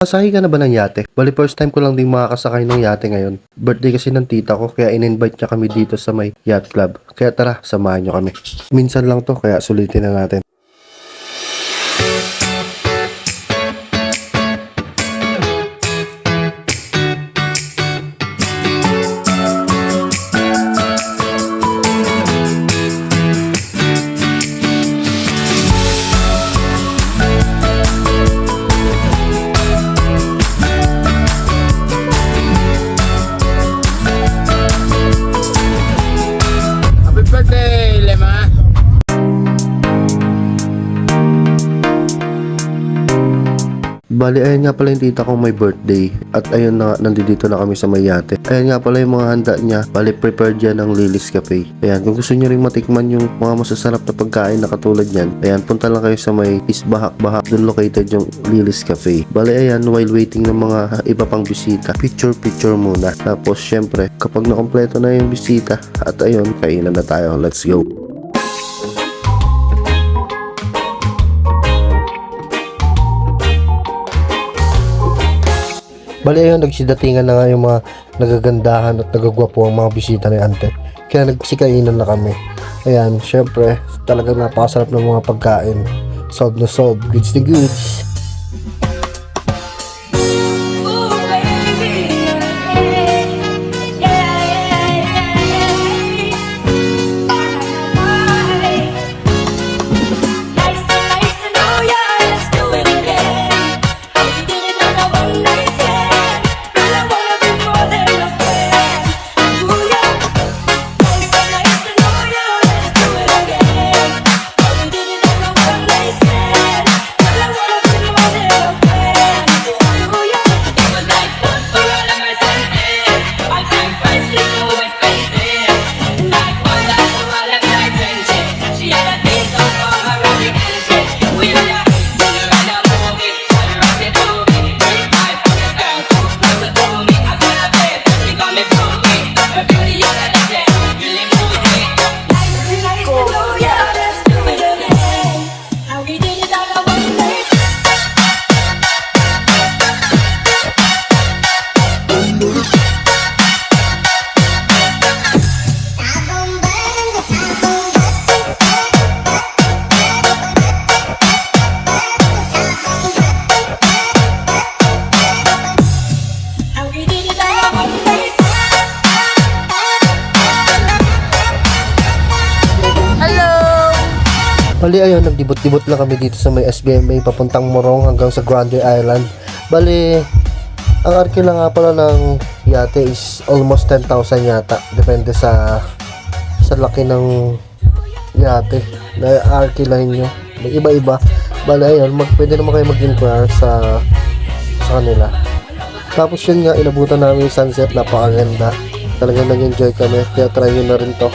Masahe ka na ba ng yate? Bali first time ko lang din makakasakay ng yate ngayon. Birthday kasi ng tita ko kaya in-invite niya kami dito sa may yacht club. Kaya tara, samahan niyo kami. Minsan lang to kaya sulitin na natin. Bali, ayun nga pala yung tita kong may birthday. At ayun na, nandito na kami sa may yate. Ayun nga pala yung mga handa niya. Bali, prepared yan ng Lily's Cafe. Ayan, kung gusto nyo rin matikman yung mga masasarap na pagkain na katulad yan, ayan, punta lang kayo sa may Bahak-Bahak. Doon located yung Lily's Cafe. Bali, ayan, while waiting ng mga iba pang bisita, picture muna. Tapos, syempre, kapag nakompleto na yung bisita, at ayun, kainan na tayo. Let's go! Bali ayun, nagsidatingan na nga yung mga nagagandahan at nagagwapo ang mga bisita ni ante. Kaya nagsikainan na kami. Ayan, syempre, talagang napakasarap ng mga pagkain. Sold na sold, goods to goods. Bali ayun, nagdibot-dibot lang kami dito sa may SBMA papuntang Morong hanggang sa Grande Island. Bali, ang arki lang nga pala ng yate is almost 10,000 yata. Depende sa laki ng yate na arki line nyo. May iba-iba. Bali ayun, pwede naman kayo mag-inquire sa kanila. Tapos yun nga, inabutan namin yung sunset, napakaganda. Talagang nag-enjoy kami, kaya try nyo na rin to.